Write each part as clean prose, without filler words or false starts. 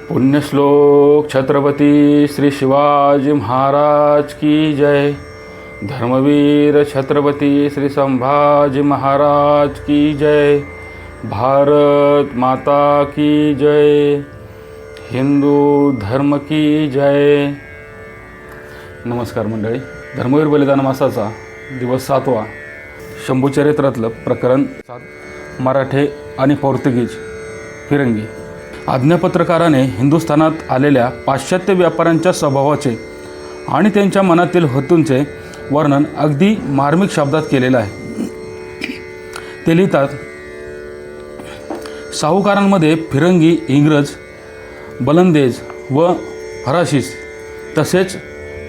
पुण्यश्लोक छत्रपती श्री शिवाजी महाराज की जय। धर्मवीर छत्रपती श्री संभाजी महाराज की जय। भारत माता की जय। हिंदू धर्म की जय। नमस्कार मंडळी, धर्मवीर बलिदान मासाचा दिवस 7वा, शंभूचरित्रातलं प्रकरण 7, मराठे आणि पोर्तुगीज फिरंगी। आज्ञापत्रकाराने हिंदुस्थानात आलेल्या पाश्चात्य व्यापाऱ्यांच्या स्वभावाचे आणि त्यांच्या मनातील हेतूंचे वर्णन अगदी मार्मिक शब्दात केलेलं आहे। ते लिहितात, साहुकारांमध्ये फिरंगी, इंग्रज, बलंदेज व फराशिस तसेच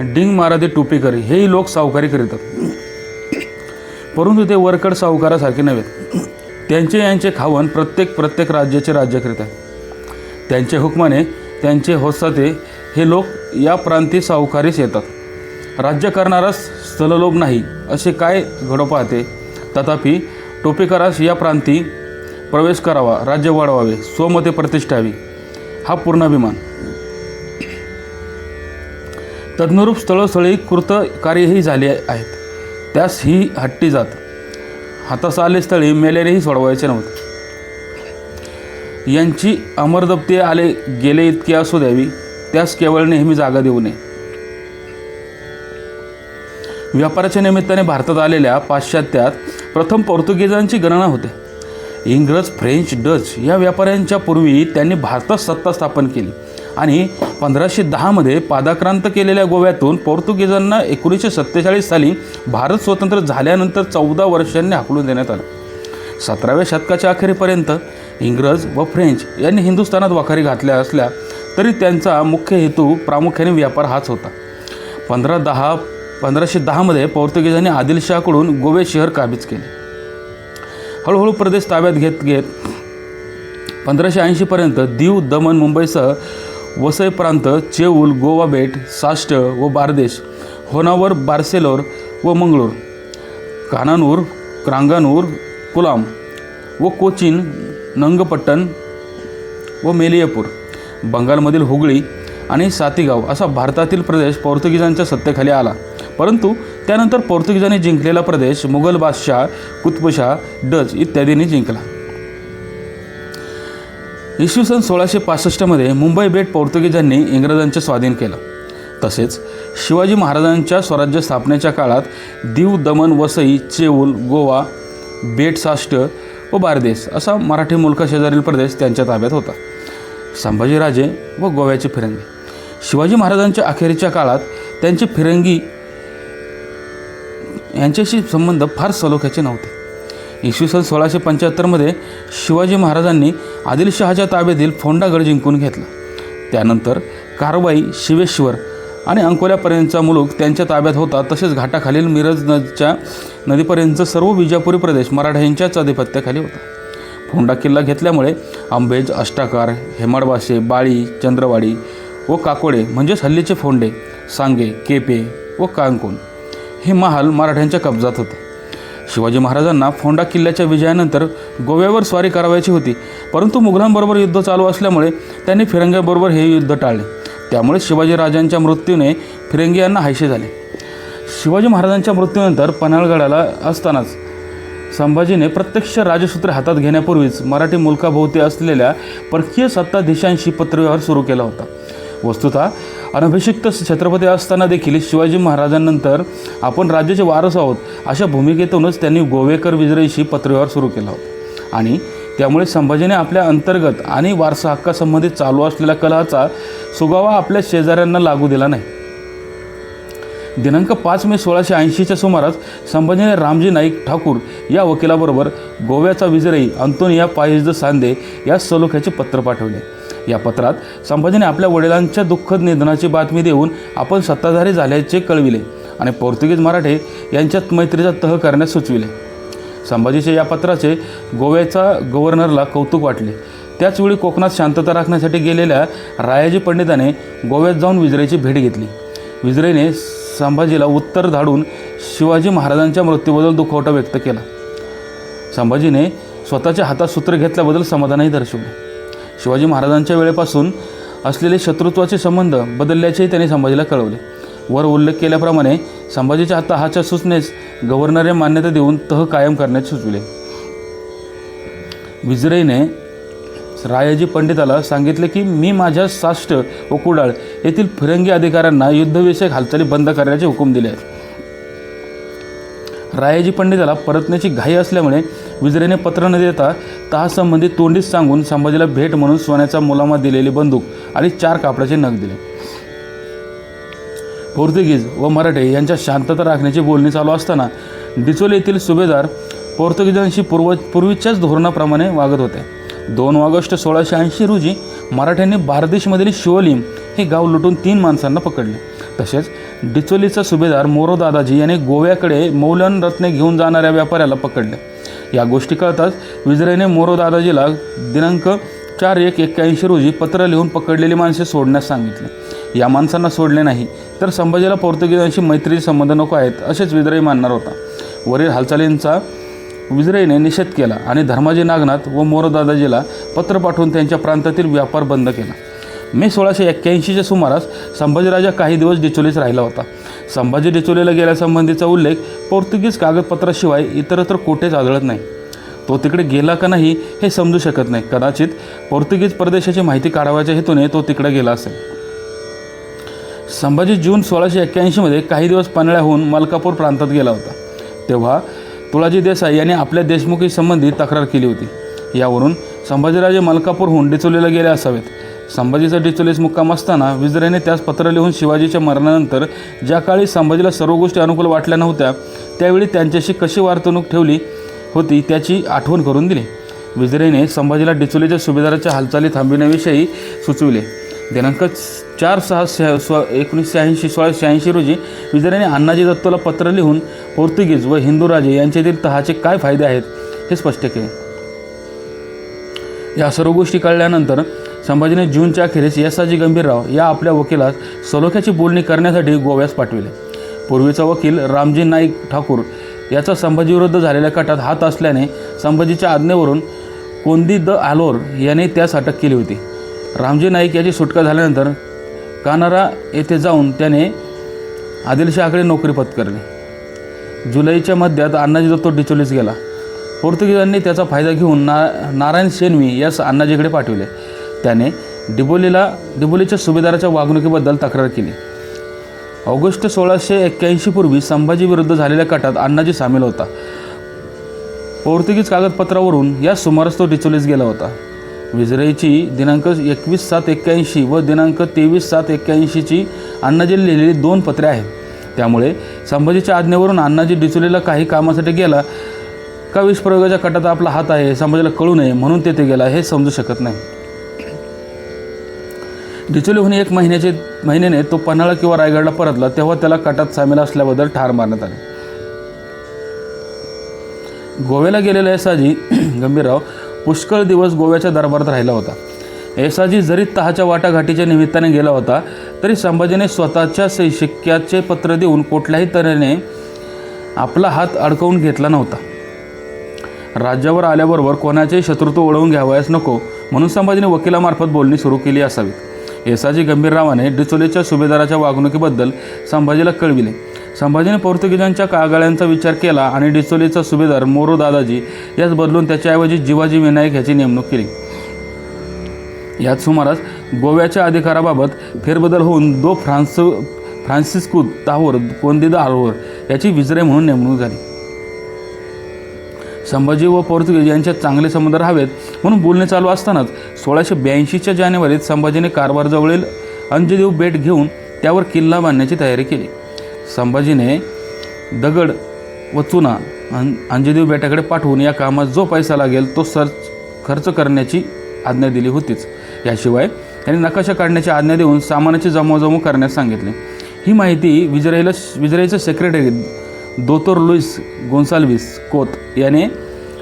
डिंग मारादी टोपीकरी हेही लोक सावकारी करीतात, परंतु ते वरकड साहुकारासारखे नव्हेत। त्यांचे यांचे खावण प्रत्येक राज्याचे राज्य करीत आहेत। त्यांचे हुकमाने त्यांचे होसाते हे लोक या प्रांती सावकारीस येतात। राज्य करणारास स्थललोभ नाही असे काय घडो पाहते, तथापि टोपेकरास या प्रांती प्रवेश करावा, राज्य वाढवावे, स्वमते प्रतिष्ठावी हा पूर्णाभिमान। तदनुरूप स्थळोस्थळी कृतकार्यही झाले आहेत। त्यास ही हट्टी जात हातास आले स्थळी मेलेलेही सोडवायचे नव्हते। यांची अमरदप्ते आले गेले इतके असू द्यावी, त्यास केवळ नेहमी जागा देऊ नये। व्यापाराच्या निमित्ताने भारतात आलेल्या पाश्चात्यात प्रथम पोर्तुगीजांची गणना होते। इंग्रज, फ्रेंच, डच या व्यापाऱ्यांच्या पूर्वी त्यांनी भारतात सत्ता स्थापन केली आणि 1510 मध्ये पादाक्रांत केलेल्या गोव्यातून पोर्तुगीजांना 1947 साली भारत स्वतंत्र झाल्यानंतर 14 वर्षांनी हाकलून देण्यात आलं। 17व्या शतकाच्या अखेरीपर्यंत इंग्रज व फ्रेंच यांनी हिंदुस्थानात वाखारी घातल्या असल्या तरी त्यांचा मुख्य हेतू प्रामुख्याने व्यापार हाच होता। 1510 मध्ये पोर्तुगीजांनी आदिलशाहकडून गोवे शहर काबीज केले। हळूहळू प्रदेश ताब्यात घेत 1580 पर्यंत दीव, दमण, मुंबईसह वसई प्रांत, चेऊल, गोवा बेट, साष्ट व बारदेश, होनावर, बार्सेलोर व मंगळूर, कानानूर, क्रांगानूर, कुलाम व कोचीन, नंगपट्टण व मेलियापूर, बंगालमधील हुगळी आणि सातीगाव असा भारतातील प्रदेश पोर्तुगीजांच्या सत्तेखाली आला। परंतु त्यानंतर पोर्तुगीजांनी जिंकलेला प्रदेश मुघल बादशाह, कुतुबशाह, डच इत्यादींनी जिंकला। इसवी सन 1665 मध्ये मुंबई बेट पोर्तुगीजांनी इंग्रजांच्या स्वाधीन केलं। तसेच शिवाजी महाराजांच्या स्वराज्य स्थापनेच्या काळात दीव, दमण, वसई, चेऊल, गोवा बेट, साष्ट व बारदेश असा मराठी मुलखाशेजारील प्रदेश त्यांच्या ताब्यात होता। संभाजीराजे व गोव्याचे फिरंगी। शिवाजी महाराजांच्या अखेरीच्या काळात त्यांचे फिरंगी यांच्याशी संबंध फार सलोख्याचे नव्हते। इसवी सन 1675 मध्ये शिवाजी महाराजांनी आदिलशहाच्या ताब्यातील फोंडागड जिंकून घेतला। त्यानंतर कारवाई, शिवेश्वर आणि अंकोल्यापर्यंतचा मुलूक त्यांच्या ताब्यात होता। तसेच घाटाखालील मिरज नदीपर्यंतचा सर्व विजापुरी प्रदेश मराठ्यांच्याच आधिपत्याखाली होता। फोंडा किल्ला घेतल्यामुळे अंबेज, अष्टाकार, हेमाडबासे, बाळी, चंद्रवाडी व काकोडे म्हणजेच हल्लीचे फोंडे, सांगे, केपे व कांकोण हे महाल मराठ्यांच्या कब्जात होते। शिवाजी महाराजांना फोंडा किल्ल्याच्या विजयानंतर गोव्यावर स्वारी करावयाची होती, परंतु मुघलांबरोबर युद्ध चालू असल्यामुळे त्यांनी फिरंग्यांबरोबर हे युद्ध टाळले। त्यामुळे शिवाजीराजांच्या मृत्यूने फिरंगी यांना हायशे झाले। शिवाजी महाराजांच्या मृत्यूनंतर पन्हाळगडाला असतानाच संभाजीने प्रत्यक्ष राजसूत्रे हातात घेण्यापूर्वीच मराठी मुलखाभोवती असलेल्या परकीय सत्ताधीशांशी पत्रव्यवहार सुरू केला होता। वस्तुतः अनभिषिक्त छत्रपती असताना देखील शिवाजी महाराजांनंतर आपण राज्याचे वारस आहोत अशा भूमिकेतूनच त्यांनी गोवेकर विजयीशी पत्रव्यवहार सुरू केला होता आणि त्यामुळे संभाजीने आपल्या अंतर्गत आणि वारसा हक्कासंबंधित चालू असलेल्या कलहाचा सुगावा आपल्या शेजाऱ्यांना लागू दिला नाही। दिनांक 5 मे 1680च्या सुमारास संभाजीने रामजी नाईक ठाकूर या वकिलाबरोबर गोव्याचा विजयी अंतोनिया पायस सांदे या सलोख्याचे पत्र पाठवले। या पत्रात संभाजीने आपल्या वडिलांच्या दुःखद निधनाची बातमी देऊन आपण सत्ताधारी झाल्याचे कळविले आणि पोर्तुगीज मराठे यांच्यात मैत्रीचा तह करण्यास सुचविले। संभाजीच्या या पत्राचे गोव्याचा गव्हर्नरला कौतुक वाटले। त्याचवेळी कोकणात शांतता राखण्यासाठी गेलेल्या रायाजी पंडिताने गोव्यात जाऊन विजयीची भेट घेतली। विजयीने संभाजीला उत्तर धाडून शिवाजी महाराजांच्या मृत्यूबद्दल दुखवटा व्यक्त केला। संभाजीने स्वतःच्या हातात सूत्र घेतल्याबद्दल समाधानही दर्शवले। शिवाजी महाराजांच्या वेळेपासून असलेले शत्रुत्वाचे संबंध बदलल्याचेही त्यांनी संभाजीला कळवले. वर उल्लेख केल्याप्रमाणे संभाजीच्या तहाच्या सूचनेस गव्हर्नरने मान्यता देऊन तह कायम करण्यास सुचविले. विजयने रायाजी पंडिताला सांगितले की मी माझ्या साष्ट व कुडाळ येथील फिरंगी अधिकाऱ्यांना युद्धविषयक हालचाली बंद करण्याचे हुकूम दिले आहेत. रायाजी पंडिताला परतण्याची घाई असल्यामुळे विजयने पत्र न देता तहासंबंधी तोंडीच सांगून संभाजीला भेट म्हणून सोन्याचा मुलामा दिलेली बंदूक आणि 4 कापडाचे नग दिले. पोर्तुगीज व मराठे यांच्या शांतता राखण्याची बोलणी चालू असताना डिचोली येथील सुभेदार पोर्तुगीजांशी पूर्वीच्याच धोरणाप्रमाणे वागत होते. 2 ऑगस्ट 1680 रोजी मराठ्यांनी बारदेशमधील शिवलिम हे गाव लुटून 3 माणसांना पकडले. तसेच डिचोलीचा सुभेदार मोरो दादाजी याने गोव्याकडे मौल्यवान रत्ने घेऊन जाणाऱ्या व्यापाऱ्याला पकडले. या गोष्टी कळताच विजयने मोरो दादाजीला दिनांक 4/1/81 रोजी पत्र लिहून पकडलेली माणसे सोडण्यास सांगितले. या माणसांना सोडले नाही तर संभाजीला पोर्तुगीजांशी मैत्रीचे संबंध नको आहेत असेच विजय मानणार होता. वरील हालचालींचा विजयने निषेध केला आणि धर्माजी नागनाथ व मोरो दादाजीला पत्र पाठवून त्यांच्या प्रांतातील व्यापार बंद केला. मे 1681च्या सुमारास संभाजीराजा काही दिवस डिचोलीस राहिला होता. संभाजी डिचोलीला गेल्यासंबंधीचा उल्लेख पोर्तुगीज कागदपत्राशिवाय इतरत्र कोठेच आढळत नाही. तो तिकडे गेला का नाही हे समजू शकत नाही. कदाचित पोर्तुगीज प्रदेशाची माहिती काढावयाच्या हेतूने तो तिकडे गेला असेल. संभाजी जून 1681 काही दिवस पन्हाळ्याहून मलकापूर प्रांतात गेला होता. तेव्हा तुळाजी देसाई यांनी आपल्या देशमुखी संबंधी तक्रार केली होती. यावरून संभाजीराजे मलकापूरहून डिचोलीला गेले असावेत. संभाजीचा डिचोलीस मुक्काम असताना विजयने त्यास पत्र लिहून शिवाजीच्या मरणानंतर ज्या काळी संभाजीला सर्व गोष्टी अनुकूल वाटल्या नव्हत्या त्यावेळी त्यांच्याशी कशी वर्तणूक ठेवली होती त्याची आठवण करून दिली. विजयने संभाजीला डिचोलीच्या सुभेदाराच्या हालचाली थांबविण्याविषयी सुचविले. दिनांक 4/6/1680 रोजी विजयने अण्णाजी दत्तोला पत्र लिहून पोर्तुगीज व हिंदू राजे यांच्यातील तहाचे काय फायदे आहेत हे स्पष्ट केले. या सर्व गोष्टी कळल्यानंतर संभाजीने जूनच्या अखेरीस यसाजी गंभीरराव या आपल्या वकिलास सलोख्याची बोलणी करण्यासाठी गोव्यास पाठविले. पूर्वीचा वकील रामजी नाईक ठाकूर याचा संभाजीविरुद्ध झालेल्या कटात हात असल्याने संभाजीच्या आज्ञेवरून कोंदी द आलोर याने त्यास अटक केली होती. रामजी नाईक याची सुटका झाल्यानंतर कानारा येथे जाऊन त्याने आदिलशहाकडे नोकरी पत्करली. जुलैच्या मध्यात अण्णाजी दत्तो डिचोलीस गेला. पोर्तुगीजांनी त्याचा फायदा घेऊन नारायण शेनवी यास अण्णाजीकडे पाठविले. त्याने डिबोलीच्या सुभेदाराच्या वागणुकीबद्दल तक्रार केली. ऑगस्ट 1681 पूर्वी संभाजीविरुद्ध झालेल्या कटात अण्णाजी सामील होता. पोर्तुगीज कागदपत्रावरून या सुमारास तो डिचोलीस गेला होता. विजयची दिनांक 21/7/81 व दिनांक 23/7/81 अण्णाजीला लिहिलेली 2 पत्रे आहेत. त्यामुळे संभाजीच्या आज्ञेवरून अण्णाजी डिचोलीला काही कामासाठी गेला का विषप्रयोगाच्या कटात आपला हात आहे संभाजीला कळू नये म्हणून तेथे गेला हे समजू शकत नाही. डिचोलीहून 1 महिन्याने तो पन्हाळा किंवा रायगडला परतला तेव्हा त्याला कटात सामील असल्याबद्दल ठार मारण्यात आले. गोव्याला गेलेला यसाजी गंभीरराव पुष्कळ दिवस गोव्याच्या दरबारात राहिला होता. यसाजी जरी तहाच्या वाटाघाटीच्या निमित्ताने गेला होता तरी संभाजीने स्वतःच्या शिक्क्याचे पत्र देऊन कुठल्याही तऱ्हेने आपला हात अडकवून घेतला नव्हता. राज्यावर आल्याबरोबर कोणाचेही शत्रुत्व ओढवून घ्यावयास नको म्हणून संभाजीने वकिलामार्फत बोलणी सुरू केली असावी. यसाजी गंभीररावाने डिचोलीच्या सुभेदाराच्या वागणुकीबद्दल संभाजीला कळविले. संभाजीने पोर्तुगीजांच्या कागाळ्यांचा विचार केला आणि डिचोलीचा सुभेदार मोरो दादाजी यास बदलून त्याच्याऐवजी जिवाजी विनायक याची नेमणूक केली. याच सुमारास गोव्याच्या अधिकाराबाबत फेरबदल होऊन फ्रान्सिस्को ताहोर कोंदी द आलोर याची विजय म्हणून नेमणूक झाली. संभाजी व पोर्तुगीज यांच्यात चांगले संबंध राहावेत म्हणून बोलणे चालू असतानाच 1682च्या जानेवारीत संभाजीने कारवारजवळील अंजदेव बेट घेऊन त्यावर किल्ला बांधण्याची तयारी केली. संभाजीने दगड व चुना अंजदेव बेटाकडे पाठवून या कामात जो पैसा लागेल तो खर्च करण्याची आज्ञा दिली होतीच. याशिवाय त्यांनी नकाशा काढण्याची आज्ञा देऊन सामानाची जमवाजमव करण्यास सांगितले. ही माहिती विजयचे सेक्रेटरी दोतोर लुईस गोन्साल्विस कोत याने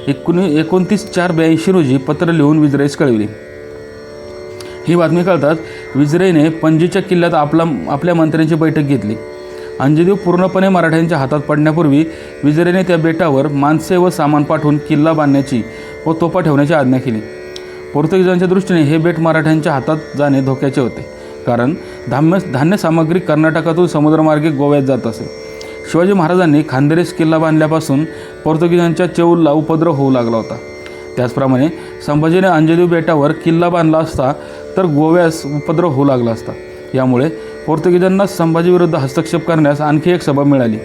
29/4/82 रोजी पत्र लिहून विजयस कळविली. ही बातमी कळताच विजयने पणजीच्या किल्ल्यात आपल्या मंत्र्यांची बैठक घेतली. अंजदेव पूर्णपणे मराठ्यांच्या हातात पडण्यापूर्वी विजयने त्या बेटावर माणसे व सामान पाठवून किल्ला बांधण्याची व तोफा ठेवण्याची आज्ञा केली. पोर्तुगीजांच्या दृष्टीने हे बेट मराठ्यांच्या हातात जाणे धोक्याचे होते, कारण धान्य सामग्री कर्नाटकातून समुद्रमार्गे गोव्यात जात असे. शिवाजी महाराजांनी खानदेश किल्ला बांधल्यापासून पोर्तुगीजांच्या चेऊलला उपद्रव होऊ लागला होता. त्याचप्रमाणे संभाजीने अंजनी बेटावर किल्ला बांधला असता तर गोव्यास उपद्रव होऊ लागला असता. यामुळे पोर्तुगीजांना संभाजीविरुद्ध हस्तक्षेप करण्यास आणखी एक सबब मिळाली.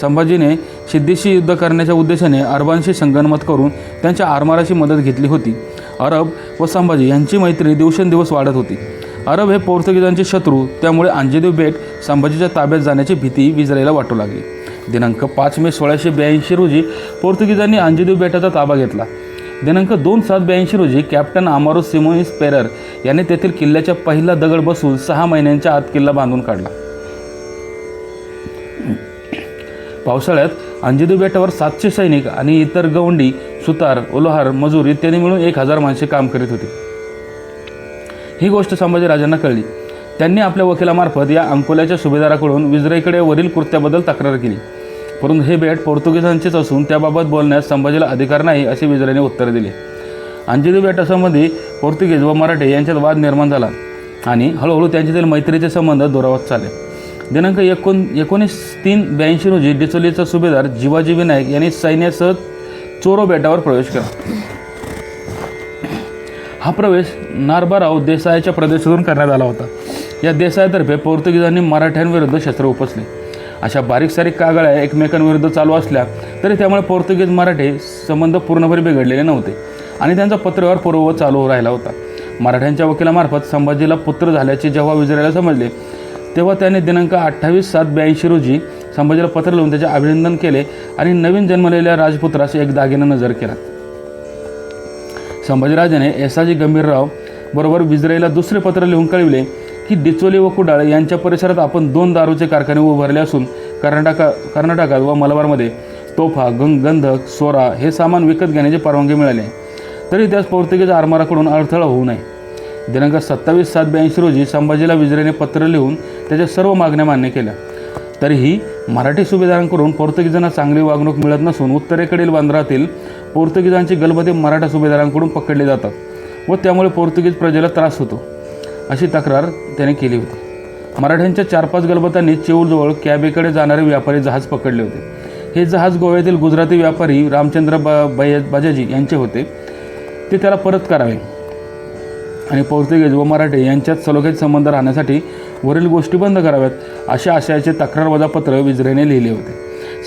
संभाजीने सिद्धीशी युद्ध करण्याच्या उद्देशाने अरबांशी संगनमत करून त्यांच्या आरमाराची मदत घेतली होती. अरब व संभाजी यांची मैत्री दिवसेंदिवस वाढत होती. अरब हे पोर्तुगीजांचे शत्रू, त्यामुळे अंजनी बेट संभाजीच्या ताब्यात जाण्याची भीती विजराईला वाटू लागली. दिनांक 5 मे 1682 रोजी पोर्तुगीजांनी अंजनी बेटाचा ताबा घेतला. दिनांक 2/7/82 रोजी कॅप्टन आमारो सिमोनिस पेरर यांनी तेथील किल्ल्याच्या पहिला दगड बसवून 6 महिन्यांच्या आत किल्ला बांधून काढला. पावसाळ्यात अंजनी बेटावर 700 सैनिक आणि इतर गवंडी, सुतार, ओलोहार, मजूर इत्यादी मिळून 1000 माणसे काम करीत होती. ही गोष्ट संभाजीराजांना कळली. त्यांनी आपल्या वकिलामार्फत या अंकोल्याच्या सुभेदाराकडून विजराईकडे वरील कृत्याबद्दल तक्रार केली, परंतु हे बेट पोर्तुगीजांचेच असून त्याबाबत बोलण्यास संभाजीला अधिकार नाही असे विजराईने उत्तर दिले. अंजनी बेटासंबंधी पोर्तुगीज व मराठे यांच्यात वाद निर्माण झाला आणि हळूहळू त्यांच्यातील मैत्रीचे संबंध दुरावत चालले. दिनांक 19/3/82 रोजी डिचोलीचा सुभेदार जिवाजी विनायक यांनी सैन्यासह चोरो बेटावर प्रवेश केला. हा प्रवेश नारबाराव देसाईच्या प्रदेशातून करण्यात आला होता. या देसाईतर्फे पोर्तुगीजांनी मराठ्यांविरुद्ध शस्त्र उपसले. अशा बारीक सारीक कागाळ्या एकमेकांविरुद्ध चालू असल्या तरी त्यामुळे पोर्तुगीज मराठे संबंध पूर्णपणे बिघडलेले नव्हते आणि त्यांचा पत्रव्यवहार पूर्ववत चालू राहिला होता. मराठ्यांच्या वकिलामार्फत संभाजीला पुत्र झाल्याचे जेव्हा विजराईला समजले तेव्हा त्याने दिनांक 28/7/82 रोजी संभाजीला पत्र लिहून त्याचे अभिनंदन केले आणि नवीन जन्मलेल्या राजपुत्रास एक दागिना नजर केला. संभाजीराजाने येसाजी गंभीरराव बरोबर विजराईला दुसरे पत्र लिहून कळविले की डिचोली व कुडाळ यांच्या परिसरात आपण 2 दारूचे कारखाने उभारले असून कर्नाटकात व मलबारमध्ये तोफा, गंधक, सोरा हे सामान विकत घेण्याची परवानगी मिळाली आहे, तरी त्यास पोर्तुगीज आरमाराकडून अडथळा होऊ नये. दिनांक 27/7/82 रोजी संभाजीला विजराईने पत्र लिहून त्याच्या सर्व मागण्या मान्य केल्या. तरीही मराठी सुभेदारांकडून पोर्तुगीजांना चांगली वागणूक मिळत नसून उत्तरेकडील बंदरातील पोर्तुगीजांची गलबते मराठा सुभेदारांकडून पकडले जातात व त्यामुळे पोर्तुगीज प्रजेला त्रास होतो अशी तक्रार त्याने केली होती. मराठ्यांच्या 4-5 गलबतांनी चेऊलजवळ कॅबेकडे जाणारे व्यापारी जहाज पकडले होते. हे जहाज गोव्यातील गुजराती व्यापारी रामचंद्र बाजाजी यांचे होते. ते त्याला परत करावे आणि पोर्तुगीज व मराठे यांच्यात सलोख्याचे संबंध राहण्यासाठी वरील गोष्टी बंद कराव्यात अशा आशयाचे तक्रारवजा पत्र विजराईने लिहिले होते.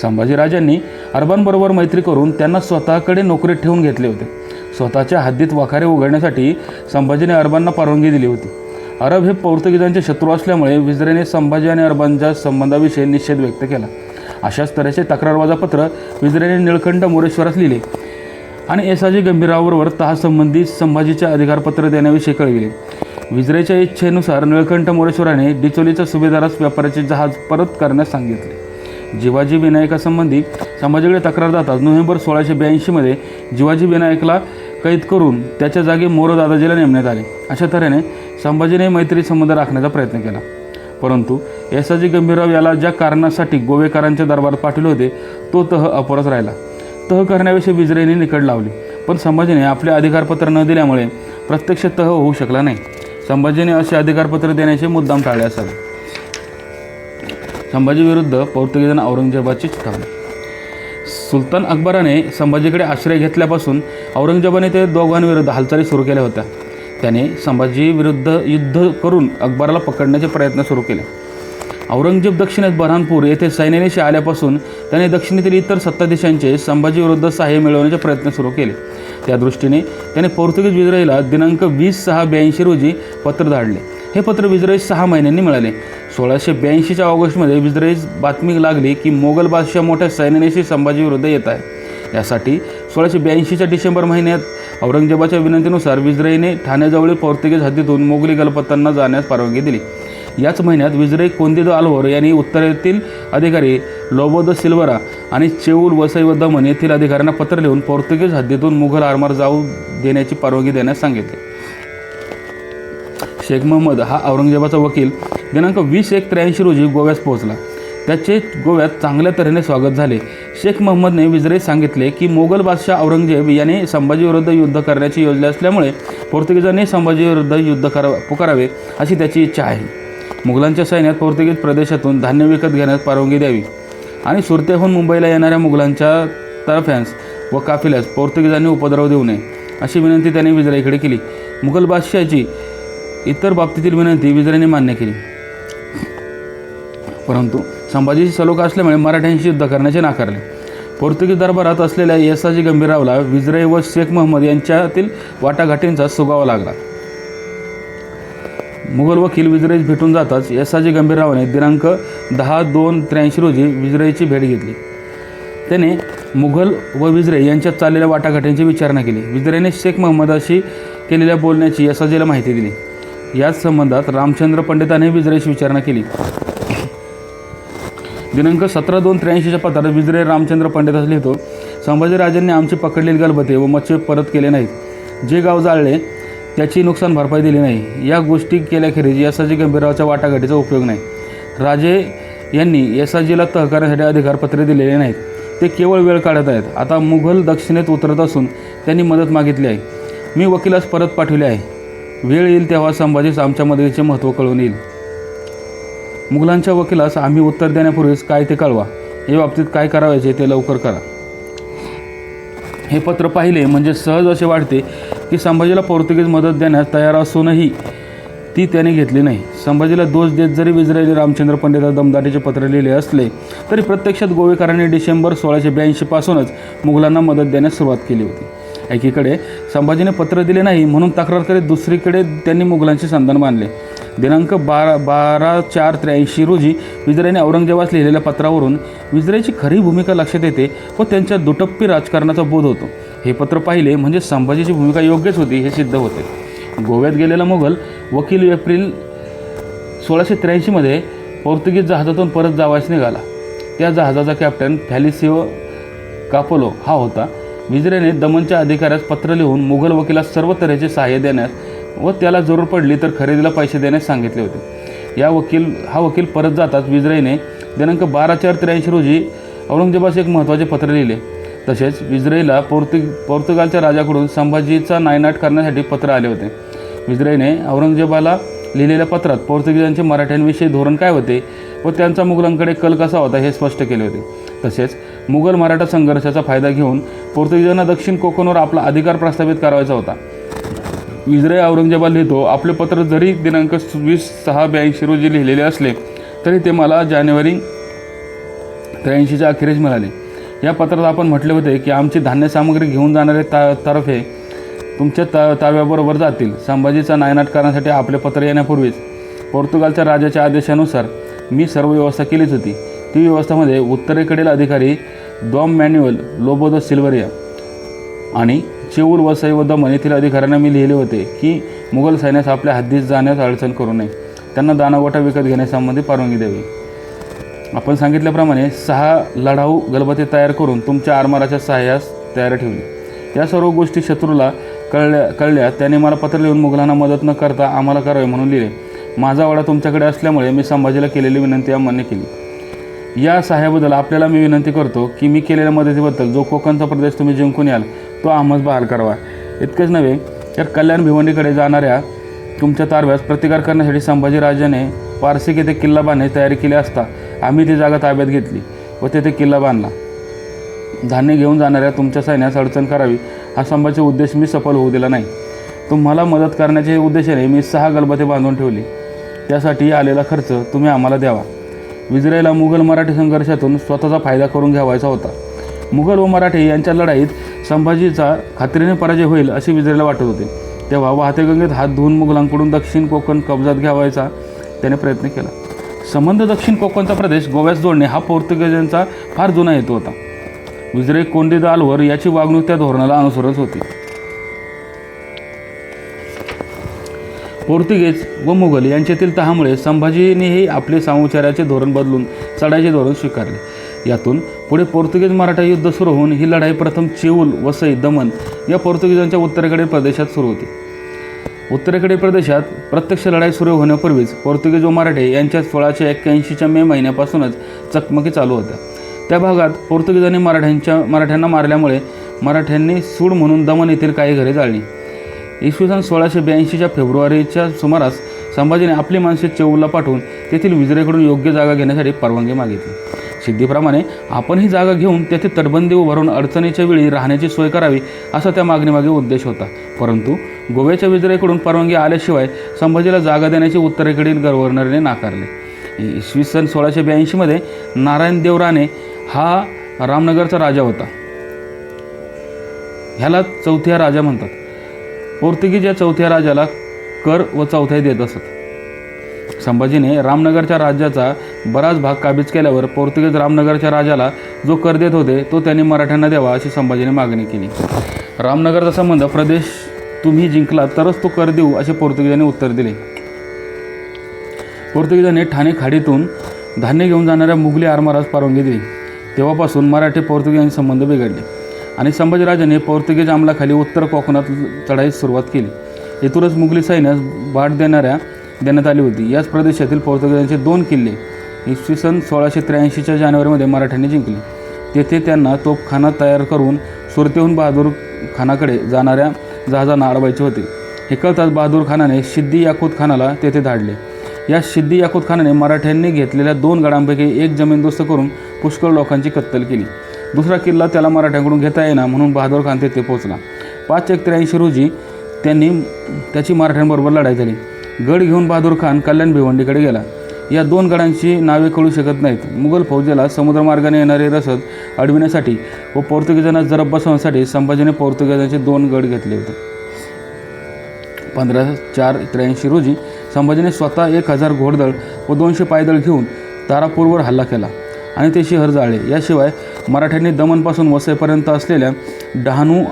संभाजीराजांनी अरबांबरोबर मैत्री करून त्यांना स्वतःकडे नोकरीत ठेवून घेतले होते. स्वतःच्या हद्दीत वाखारे उघडण्यासाठी संभाजीने अरबांना परवानगी दिली होती. अरब हे पोर्तुगीजांचे शत्रू असल्यामुळे विजराईने संभाजी आणि अरबांच्या संबंधाविषयी निषेध व्यक्त केला. अशाच तऱ्हेचे तक्रारवजा पत्र विजराईने निळकंठ मोरेश्वरास लिहिले आणि येसाजी गंभीररावबरोबर तहासंबंधी संभाजीचे अधिकारपत्र देण्याविषयी कळविले. विजराईच्या इच्छेनुसार निळकंठ मोरेश्वराने डिचोलीच्या सुभेदारास व्यापाराचे जहाज परत करण्यास सांगितले. जिवाजी विनायकासंबंधी संभाजीकडे तक्रार जाताच नोव्हेंबर 1682 जिवाजी विनायकला कैद करून त्याच्या जागी मोरो दादाजीला नेमण्यात आले. अशा तऱ्हेने संभाजीने मैत्री संबंध राखण्याचा प्रयत्न केला, परंतु येसाजी गंभीरराव याला ज्या कारणासाठी गोवेकरांच्या दरबारात पाठवले होते तो तह अपुराच राहिला. तह करण्याविषयी विजराईने निकड लावली, पण संभाजीने आपले अधिकारपत्र न दिल्यामुळे प्रत्यक्ष तह होऊ शकला नाही. संभाजीने असे अधिकारपत्र देण्याचे मुद्दाम टाळले असावे. संभाजीविरुद्ध पोर्तुगीजांना औरंगजेबाची चिथावणी. सुलतान अकबराने संभाजीकडे आश्रय घेतल्यापासून औरंगजेबाने ते दोघांविरुद्ध हालचाली सुरू केल्या होत्या. त्याने संभाजीविरुद्ध युद्ध करून अकबराला पकडण्याचे प्रयत्न सुरू केले. औरंगजेब दक्षिणेत बऱ्हाणपूर येथे सैन्यानिशी आल्यापासून त्याने दक्षिणेतील इतर सत्ताधीशांचे संभाजीविरुद्ध सहाय्य मिळवण्याचे प्रयत्न सुरू केले. त्या दृष्टीने त्याने पोर्तुगीज विजराईला दिनांक 20/6/82 रोजी पत्र धाडले. हे पत्र विजराई 6 महिन्यांनी मिळाले. 1682च्या ऑगस्टमध्ये विजराईस बातमी लागली की मोगल बादशाह मोठ्या सैन्यानिशी संभाजीविरुद्ध येत आहे. यासाठी 1682च्या डिसेंबर महिन्यात औरंगजेबाच्या विनंतीनुसार विजराईने ठाण्याजवळील पोर्तुगीज हद्दीतून मोगली गलपतांना जाण्यास परवानगी दिली. याच महिन्यात विजराई कोंदिदो आल्व्हार यांनी उत्तरेतील अधिकारी लोबो द सिल्व्हरा आणि चेऊल, वसई व दमन येथील अधिकाऱ्यांना पत्र लिहून पोर्तुगीज हद्दीतून मुघल आरमार जाऊ देण्याची परवानगी देण्यास सांगितले. शेख महम्मद हा औरंगजेबाचा वकील दिनांक 20/1/83 रोजी गोव्यास पोहोचला. त्याचे गोव्यात चांगल्या तऱ्हेने स्वागत झाले. शेख महम्मदने विजयीत सांगितले की मोगल बादशाह औरंगजेब याने संभाजीविरुद्ध युद्ध करण्याची योजना असल्यामुळे पोर्तुगीजांनी संभाजीविरुद्ध युद्ध पुकारावे अशी त्याची इच्छा आहे. मुघलांच्या सैन्यात पोर्तुगीज प्रदेशातून धान्य विकत घेण्यास परवानगी द्यावी आणि सुरतेहून मुंबईला येणाऱ्या मुघलांच्या तरफ्यांस व काफिल्यास पोर्तुगीजांनी उपद्रव देऊ नये अशी विनंती त्याने विजयीकडे केली. मुघल बादशाहाची इतर बाबतीतील विनंती विजयीने मान्य केली, परंतु संभाजीची सलोखा असल्यामुळे मराठ्यांशी युद्ध करण्याचे नाकारले. पोर्तुगीज दरबारात असलेल्या येसाजी गंभीररावला विजय व शेख महम्मद यांच्यातील वाटाघाटींचा सुगावा लागला. मुघल वकील विजयीस भेटून जाताच येसाजी गंभीररावाने दिनांक 10/2/83 रोजी विजयीची भेट घेतली. त्याने मुघल व विजय यांच्यात चाललेल्या वाटाघाटींची विचारणा केली. विजयीने शेख महम्मदाशी केलेल्या बोलण्याची येसाजीला माहिती दिली. याच संबंधात रामचंद्र पंडितांनी विजयीची विचारणा केली. दिनांक 17/2/83च्या पत्रात विजय रामचंद्र पंडितास लिहितो, संभाजीराजांनी आमची पकडलेली गलबते व मच्छे परत केले नाहीत. जे गाव जाळले त्याची नुकसान भरपाई दिली नाही. या गोष्टी केल्याखेरीज येसाजी गंभीररावाच्या वाटाघाटीचा उपयोग नाही. राजे यांनी येसाजीला तह करण्यासाठी अधिकारपत्रे दिलेले नाहीत. ते केवळ वेळ काढत आहेत. आता मुघल दक्षिणेत उतरत असून त्यांनी मदत मागितली आहे. मी वकिलास परत पाठवले आहे. वेळ येईल तेव्हा संभाजीस आमच्या मदतीचे महत्त्व कळून येईल. मुघलांच्या वकिलास आम्ही उत्तर देण्यापूर्वीच काय ते कळवा. या बाबतीत काय करावायचे ते लवकर करा. हे पत्र पाहिले म्हणजे सहज असे वाटते की संभाजीला पोर्तुगीज मदत देण्यास तयार असूनही ती त्याने घेतली नाही. संभाजीला दोष देत जरी विजयने रामचंद्र पंडिता दमदाटीचे पत्र लिहिले असले तरी प्रत्यक्षात गोवेकरांनी डिसेंबर 1682 पासूनच मुघलांना मदत देण्यास सुरुवात केली होती. एकीकडे संभाजीने पत्र दिले नाही म्हणून तक्रार करीत दुसरीकडे त्यांनी मुघलांचे संधान मानले. दिनांक 12/4/83 रोजी विजयने औरंगजेबास लिहिलेल्या पत्रावरून विजयची खरी भूमिका लक्षात येते व त्यांच्या दुटप्पी राजकारणाचा बोध होतो. हे पत्र पाहिले म्हणजे संभाजीची भूमिका योग्यच होती हे सिद्ध होते. गोव्यात गेलेला मुघल वकील एप्रिल 1683 पोर्तुगीज जहाजातून परत जावायस निघाला. त्या जहाजाचा कॅप्टन फॅलिसिओ कापोलो हा होता. विजयने दमनच्या अधिकाऱ्यास पत्र लिहून मुघल वकिलास सर्व तऱ्हेचे सहाय्य देण्यास व त्याला जरूर पडली तर खरेदीला पैसे देण्यास सांगितले होते. हा वकील परत जाताच विजयने दिनांक 12/4/83 रोजी औरंगजेबास एक महत्त्वाचे पत्र लिहिले. तसेच विजयला पोर्तुगालच्या राजाकडून संभाजीचा नायनाट करण्यासाठी पत्र आले होते. विजयने औरंगजेबाला लिहिलेल्या पत्रात पोर्तुगीजांचे मराठ्यांविषयी धोरण काय होते व त्यांचा मुघलांकडे कल कसा होता हे स्पष्ट केले होते. तसेच मुघल मराठा संघर्षाचा फायदा घेऊन पोर्तुगीजांना दक्षिण कोकणवर आपला अधिकार प्रस्थापित करायचा होता. विजय औरंगजेबाला लिहितो, आपले पत्र जरी दिनांक 20/6/82 रोजी लिहिलेले असले तरी ते मला जानेवारी 83च्या अखेरीस मिळाले. या पत्रात आपण म्हटले होते की आमची धान्य सामग्री घेऊन जाणारे तर्फे तुमच्या ताब्याबरोबर जातील. संभाजीचा नायनाट करण्यासाठी आपले पत्र येण्यापूर्वीच पोर्तुगालच्या राजाच्या आदेशानुसार मी सर्व व्यवस्था केलीच होती. ती व्यवस्थामध्ये उत्तरेकडील अधिकारी डॉम मॅन्युअल लोबो द सिल्वरिया आणि चेऊल वसई व दमन येथील अधिकाऱ्यांना मी लिहिले होते की मुघल सैन्यास आपल्या हद्दीत जाण्यास अडचण करू नये. त्यांना दानागोटा विकत घेण्यासंबंधी परवानगी द्यावी. आपण सांगितल्याप्रमाणे 6 लढाऊ गलबते तयार करून तुमच्या आरमाराच्या सहाय्यास तयार ठेवली. या सर्व गोष्टी शत्रूला कळल्या. त्याने मला पत्र लिहून मुघलांना मदत न करता आम्हाला करावे म्हणून लिहिले. माझा वाडा तुमच्याकडे असल्यामुळे मी संभाजीला केलेली विनंती अमान्य केली. या सहाय्याबद्दल आपल्याला मी विनंती करतो की मी केलेल्या मदतीबद्दल जो कोकणचा प्रदेश तुम्ही जिंकून याल तो आम्हास बहाल करावा. इतकेच नव्हे तर कल्याण भिवंडीकडे जाणाऱ्या तुमच्या तारव्यास प्रतिकार करण्यासाठी संभाजीराजाने पारसिक येथे किल्ला बांधण्याची तयारी केली असता आम्ही ती जागा ताब्यात घेतली व तेथे किल्ला बांधला. धान्य घेऊन जाणाऱ्या तुमच्या सैन्यास अडचण करावी हा संभाजीचा उद्देश मी सफल होऊ दिला नाही. तुम्हाला मदत करण्याच्या उद्देशाने मी 6 गलबते बांधून ठेवली. त्यासाठी आलेला खर्च तुम्ही आम्हाला द्यावा. विजयला मुघल मराठी संघर्षातून स्वतःचा फायदा करून घ्यावायचा होता. मुघल व मराठी यांच्या लढाईत संभाजीचा खात्रीने पराजय होईल असे विजयला वाटत होते. तेव्हा वाहते गंगेत हात धुवून मुघलांकडून दक्षिण कोकण कब्जात घ्यावायचा त्याने प्रयत्न केला. संबंध दक्षिण कोकणचा प्रदेश गोव्यास जोडणे हा पोर्तुगीजांचा फार जुना हेतू होता. विजय कोंडी द आल्वर याची वागणूक त्या धोरणाला अनुसरत होती. पोर्तुगीज व मुघल यांच्यातील तहामुळे संभाजीनेही आपले सामोपचाराचे धोरण बदलून चढाईचे धोरण स्वीकारले. यातून पुढे पोर्तुगीज मराठा युद्ध सुरू होऊन ही लढाई प्रथम चेऊल वसई दमन या पोर्तुगीजांच्या उत्तरेकडील प्रदेशात सुरू होती. उत्तरेकडील प्रदेशात प्रत्यक्ष लढाई सुरू होण्यापूर्वीच पोर्तुगीज व मराठे यांच्यात 1681च्या मे महिन्यापासूनच चकमकी चालू होत्या. त्या भागात पोर्तुगीजांनी मराठ्यांना मारल्यामुळे मराठ्यांनी सूड म्हणून दमण येथील काही घरे जाळली. इसवी सन 1682च्या फेब्रुवारीच्या सुमारास संभाजीने आपली माणसे चेऊरला पाठवून तेथील विजयकडून योग्य जागा घेण्यासाठी परवानगी मागितली. सिद्धीप्रमाणे आपण ही जागा घेऊन तेथे तटबंदी उभारून अडचणीच्या वेळी राहण्याची सोय करावी असा त्या मागणीमागे उद्देश होता. परंतु गोव्याच्या विजयकडून परवानगी आल्याशिवाय संभाजीला जागा देण्याचे उत्तरेकडील गव्हर्नरने नाकारले. इसवी सन 1682मध्ये नारायणदेव राणे हा रामनगरचा राजा होता. ह्याला चौथ्या राजा म्हणतात. पोर्तुगीज या चौथ्या राजाला कर व चौथाई देत असत. संभाजीने रामनगरच्या राज्याचा बराच भाग काबीज केल्यावर पोर्तुगीज रामनगरच्या राजाला जो कर देत होते तो त्यांनी मराठ्यांना द्यावा अशी संभाजीने मागणी केली. रामनगरचा संबंध प्रदेश तुम्ही जिंकला तरच तो कर देऊ असे पोर्तुगीजांनी उत्तर दिले. पोर्तुगीजांनी ठाणे खाडीतून धान्य घेऊन जाणाऱ्या मुघली आरमारास परवानगी दिली. तेव्हापासून मराठी पोर्तुगीजांचे संबंध बिघडले आणि संभाजीराजांनी पोर्तुगीज अंमलाखाली उत्तर कोकणात चढाईस सुरुवात केली. येथूनच मुघली सैन्यास बाट देण्यात आली होती. याच प्रदेशातील पोर्तुगीजांचे 2 किल्ले इसवी सन 1683च्या जानेवारीमध्ये मराठ्यांनी जिंकले. तेथे त्यांना तोफखाना तयार करून सुरतेहून बहादूर खानाकडे जाणाऱ्या जहाजांना अडवायचे होते. हे कळताच बहादूर खानाने सिद्दी याकूत खानाला तेथे धाडले. या सिद्दी याकूत खानाने मराठ्यांनी घेतलेल्या 2 गडांपैकी एक जमीनदोस्त करून पुष्कळ लोकांची कत्तल केली. दुसरा किल्ला त्याला मराठ्यांकडून घेता येईना म्हणून बहादूर खान तेथे पोहोचला. 5/1/83 रोजी त्याची मराठ्यांबरोबर लढाई झाली. गड घेऊन बहादूर खान कल्याण भिवंडीकडे गेला. या 2 गडांची नावे कळू शकत नाहीत. मुघल फौजेला समुद्रमार्गाने येणारे रसद अडविण्यासाठी व पोर्तुगीजांना जरब बसवण्यासाठी संभाजीने पोर्तुगीजांचे 2 गड घेतले होते. 15/4/83 रोजी संभाजीने स्वतः 1000 घोडदळ व 200 पायदळ घेऊन तारापूरवर हल्ला केला आणि ते शहर जाळले. याशिवाय मराठ्यांनी दमणपासून वसईपर्यंत असलेल्या डहाणू,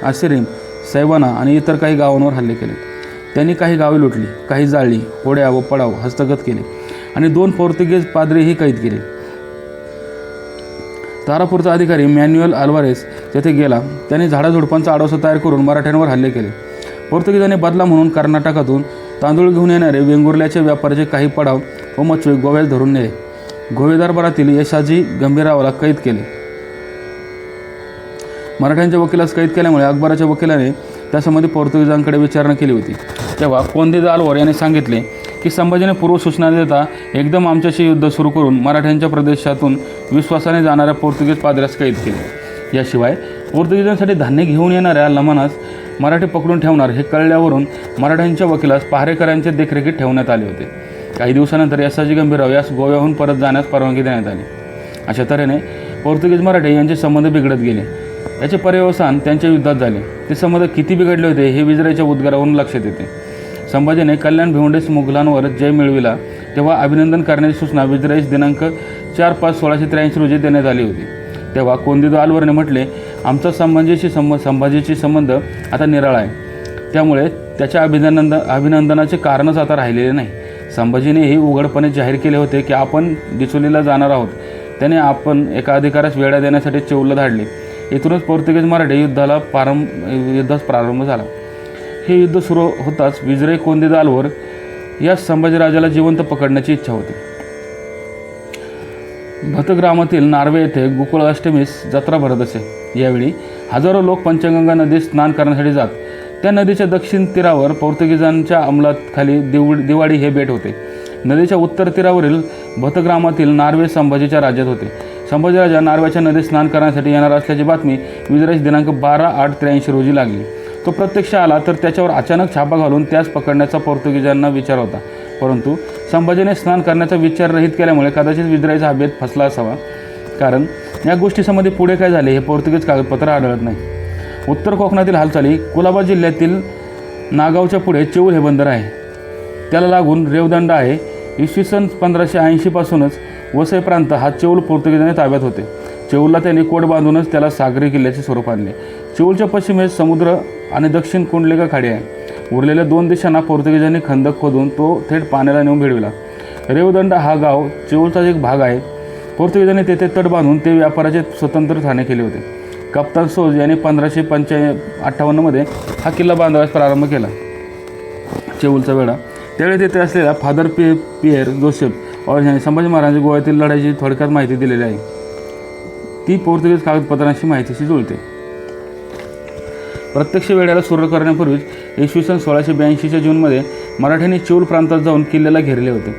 आसिरीम, सैवाना आणि इतर काही गावांवर हल्ले केले. त्यांनी काही गावे लुटली, काही जाळली, होड्या व पडाव हस्तगत केले आणि 2 पोर्तुगीज पाद्रीही कैद केले. तारापूरचा अधिकारी मॅन्युअल अल्वारेस तेथे गेला. त्याने झाडाझुडपांचा आडोसा तयार करून मराठ्यांवर हल्ले केले. पोर्तुगीजांनी बदला म्हणून कर्नाटकातून तांदूळ घेऊन येणारे वेंगुर्ल्याच्या व्यापाऱ्याचे काही पडाव व मचवे गोव्यास धरून नेले. गोवे दरबारातील यशाजी गंभीररावाला कैद केले. मराठ्यांच्या वकिलास कैद केल्यामुळे अकबराच्या वकिलाने त्यासंबंधी पोर्तुगीजांकडे विचारणा केली होती. तेव्हा कोंदिदा अल्वर याने सांगितले की संभाजीने पूर्वसूचना देता एकदम आमच्याशी युद्ध सुरू करून मराठ्यांच्या प्रदेशातून विश्वासाने जाणाऱ्या पोर्तुगीज पाद्र्यास कैद केले. याशिवाय पोर्तुगीजांसाठी धान्य घेऊन येणाऱ्या लमानास मराठी पकडून ठेवणार हे कळल्यावरून मराठ्यांच्या वकिलास पहारेकरांच्या देखरेखीत ठेवण्यात आले होते. काही दिवसानंतर यशाजी गंभीरराव यास गोव्याहून परत जाण्यास परवानगी देण्यात आली. अशा तऱ्हेने पोर्तुगीज मराठी यांचे संबंध बिघडत गेले. याचे पर्यवसान त्यांच्या युद्धात झाले. ते संबंध किती बिघडले होते हे विजयाच्या उद्गारावरून लक्षात येते. संभाजीने कल्याण भिवंडीस मुघलांवर जय मिळविला तेव्हा अभिनंदन करण्याची सूचना विजयास दिनांक 4/5/1683 रोजी देण्यात आली होती. तेव्हा कोंदिदा अल्वरने म्हटले, आमचा संभाजीशी संबंध आता निराळा आहे, त्यामुळे त्याच्या अभिनंदनाचे कारणच आता राहिलेले नाही. संभाजीने हे उघडपणे जाहीर केले होते की आपण डिचोलीला जाणार आहोत. त्याने आपण एका अधिकाऱ्यास वेढा देण्यासाठी चेऊरला धाडले. इथूनच पोर्तुगीज मराठी युद्धास प्रारंभ झाला. हे युद्ध सुरू होताच विजय कोंदिदा अल्वर या संभाजीराजाला जिवंत पकडण्याची इच्छा होती. भतग्रामातील नार्वे येथे गोकुळ अष्टमीस जत्रा भरत असे. यावेळी हजारो लोक पंचगंगा नदीत स्नान करण्यासाठी जात. त्या नदीच्या दक्षिण तीरावर पोर्तुगीजांच्या अंमलाखाली दिवाळी हे बेट होते. नदीच्या उत्तर तीरावरील भतग्रामातील नार्वे संभाजीच्या राज्यात होते. संभाजीराजा नार्वेच्या नदीत स्नान करण्यासाठी येणार असल्याची बातमी विजयास दिनांक 12/8/83 रोजी लागली. तो प्रत्यक्ष आला तर त्याच्यावर अचानक छापा घालून त्यास पकडण्याचा पोर्तुगीजांना विचार होता. परंतु संभाजीने स्नान करण्याचा विचार रहित केल्यामुळे कदाचित विजयाचा हा बेत फसला असावा, कारण या गोष्टीसंबंधी पुढे काय झाले हे पोर्तुगीज कागदपत्र आढळत नाही. उत्तर कोकणातील हालचाली कुलाबा जिल्ह्यातील नागावच्या पुढे चेऊर हे बंदर आहे. त्याला लागून रेवदंडा आहे. इसवी सन 1580 पासूनच वसई प्रांत हा चेऊर पोर्तुगीजांनी ताब्यात होते. चेऊरला त्यांनी कोट बांधूनच त्याला सागरी किल्ल्याचे स्वरूप आणले. चेऊरच्या पश्चिमेस समुद्र आणि दक्षिण कुंडलिका खाडी आहे. उरलेल्या 2 दिशांना पोर्तुगीजांनी खंदक खोदून तो थेट पाण्याला नेऊन भिडविला. रेवदंडा हा गाव चेऊरचा एक भाग आहे. पोर्तुगीजांनी तेथे तट बांधून ते व्यापाराचे स्वतंत्र ठाणे केले होते. कप्तान सोज यांनी 1558मध्ये हा किल्ला बांधण्यास प्रारंभ केला. चेऊरचा वेढा त्यावेळी तेथे असलेल्या फादर पिएर जोसेफ और यांनी संभाजी महाराजांच्या गोव्यातील लढाईची थोडक्यात माहिती दिलेली आहे. ती पोर्तुगीज कागदपत्रांशी माहितीशी जुळते. प्रत्यक्ष वेढ्याला सुरू करण्यापूर्वीच इसवी सन 1682च्या जूनमध्ये मराठ्यांनी चेऊल प्रांतात जाऊन किल्ल्याला घेरले होते.